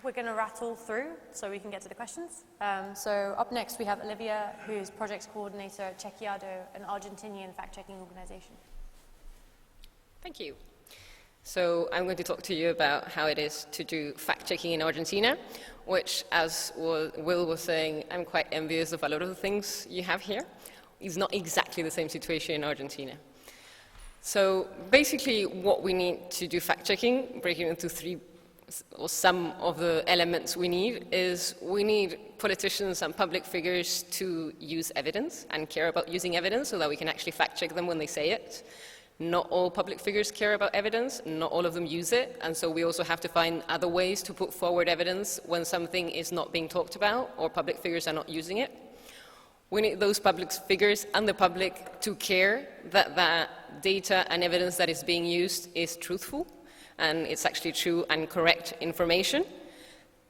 we're going to rattle through so we can get to the questions. So up next we have Olivia, who's project coordinator at Chequeado, an Argentinian fact-checking organization. Thank you. So I'm going to talk to you about how it is to do fact-checking in Argentina, which, as Will was saying, I'm quite envious of a lot of the things you have here. It's not exactly the same situation in Argentina. So basically what we need to do fact-checking, breaking into three, or some of the elements we need, is we need politicians and public figures to use evidence and care about using evidence so that we can actually fact-check them when they say it. Not all public figures care about evidence, not all of them use it, and so we also have to find other ways to put forward evidence when something is not being talked about or public figures are not using it. We need those public figures and the public to care that the data and evidence that is being used is truthful and it's actually true and correct information,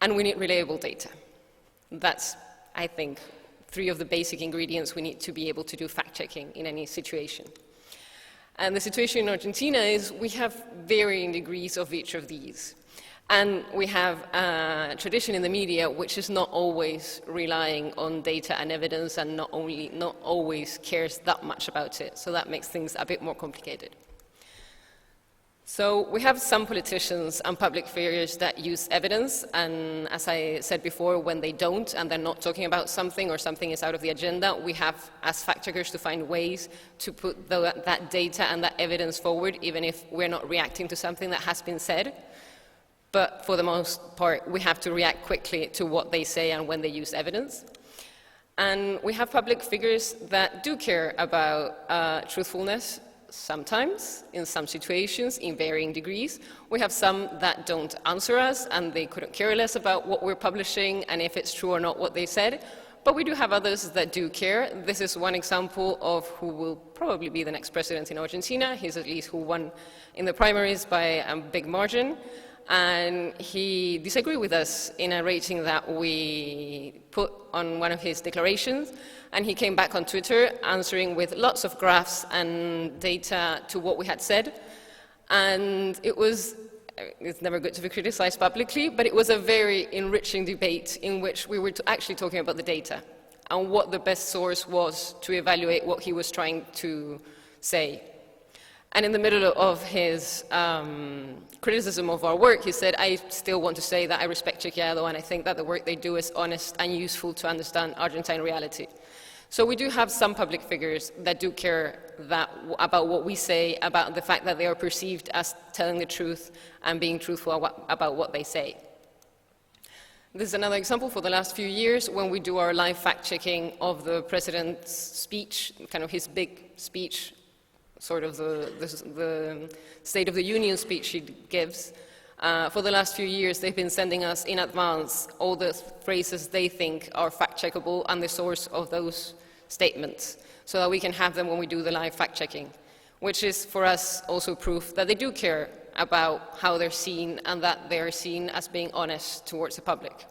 and we need reliable data. That's, I think, three of the basic ingredients we need to be able to do fact-checking in any situation. And the situation in Argentina is we have varying degrees of each of these. And we have a tradition in the media which is not always relying on data and evidence and not always cares that much about it. So that makes things a bit more complicated. So we have some politicians and public figures that use evidence, and as I said before, when they don't and they're not talking about something or something is out of the agenda, we have, as fact-checkers, to find ways to put that data and that evidence forward, even if we're not reacting to something that has been said. But for the most part, we have to react quickly to what they say and when they use evidence. And we have public figures that do care about truthfulness, sometimes, in some situations, in varying degrees. We have some that don't answer us, and they couldn't care less about what we're publishing and if it's true or not what they said. But we do have others that do care. This is one example of who will probably be the next president in Argentina. He's at least who won in the primaries by a big margin. And he disagreed with us in a rating that we put on one of his declarations, and he came back on Twitter answering with lots of graphs and data to what we had said. And it's never good to be criticized publicly, but it was a very enriching debate in which we were actually talking about the data and what the best source was to evaluate what he was trying to say. And in the middle of his criticism of our work, he said, I still want to say that I respect Chequeado and I think that the work they do is honest and useful to understand Argentine reality. So we do have some public figures that do care about what we say, about the fact that they are perceived as telling the truth and being truthful about what they say. This is another example for the last few years when we do our live fact-checking of the president's speech, kind of his big speech, sort of the State of the Union speech he gives. For the last few years, they've been sending us in advance all the phrases they think are fact-checkable and the source of those statements, so that we can have them when we do the live fact-checking, which is for us also proof that they do care about how they're seen and that they're seen as being honest towards the public.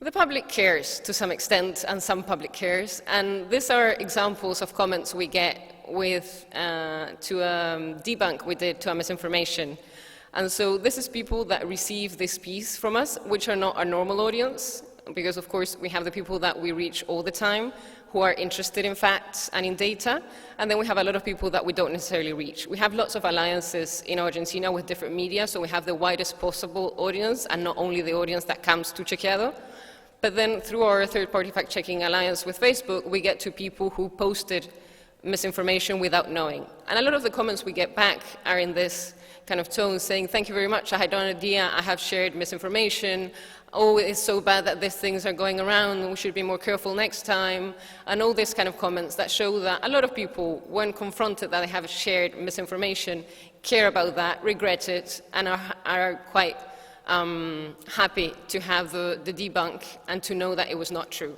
The public cares to some extent, and some public cares, and these are examples of comments we get to a debunk we did to a misinformation. And so this is people that receive this piece from us, which are not our normal audience, because of course we have the people that we reach all the time who are interested in facts and in data, and then we have a lot of people that we don't necessarily reach. We have lots of alliances in Argentina with different media, so we have the widest possible audience, and not only the audience that comes to Chequeado, but then through our third-party fact-checking alliance with Facebook, we get to people who posted misinformation without knowing. And a lot of the comments we get back are in this kind of tone, saying, thank you very much, I had no idea, I have shared misinformation, oh, it's so bad that these things are going around, we should be more careful next time, and all these kind of comments that show that a lot of people, when confronted that they have shared misinformation, care about that, regret it, and are quite happy to have the debunk and to know that it was not true.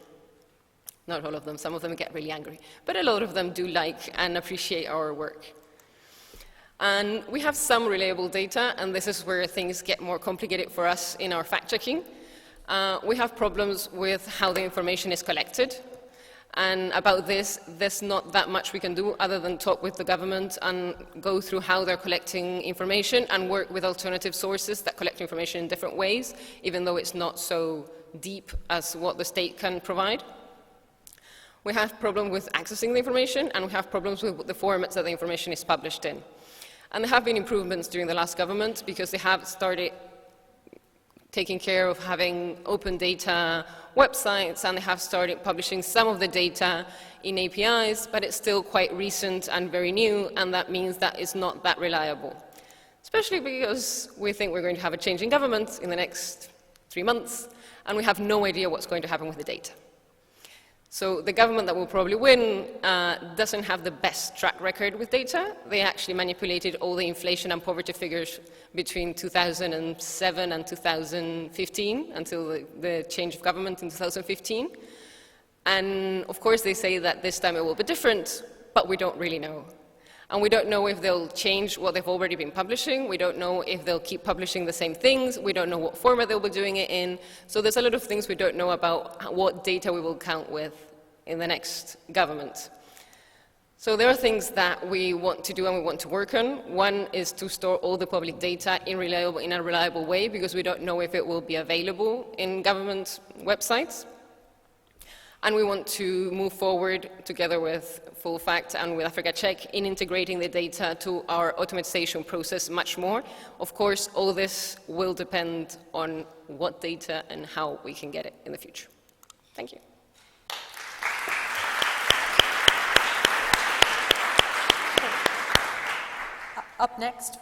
Not all of them, some of them get really angry, but a lot of them do like and appreciate our work. And we have some reliable data, and this is where things get more complicated for us in our fact-checking. We have problems with how the information is collected. And about this, there's not that much we can do other than talk with the government and go through how they're collecting information and work with alternative sources that collect information in different ways, even though it's not so deep as what the state can provide. We have problems with accessing the information, and we have problems with the formats that the information is published in. And there have been improvements during the last government because they have started taking care of having open data websites, and they have started publishing some of the data in APIs, but it's still quite recent and very new, and that means that it's not that reliable. Especially because we think we're going to have a change in government in the next 3 months, and we have no idea what's going to happen with the data. So the government that will probably win doesn't have the best track record with data. They actually manipulated all the inflation and poverty figures between 2007 and 2015, until the change of government in 2015. And of course they say that this time it will be different, but we don't really know. And we don't know if they'll change what they've already been publishing. We don't know if they'll keep publishing the same things. We don't know what format they'll be doing it in. So there's a lot of things we don't know about what data we will count with in the next government. So there are things that we want to do and we want to work on. One is to store all the public data in a reliable way, because we don't know if it will be available in government websites. And we want to move forward together with Full Fact and with Africa Check in integrating the data to our automatization process much more. Of course, all this will depend on what data and how we can get it in the future. Thank you. Up next,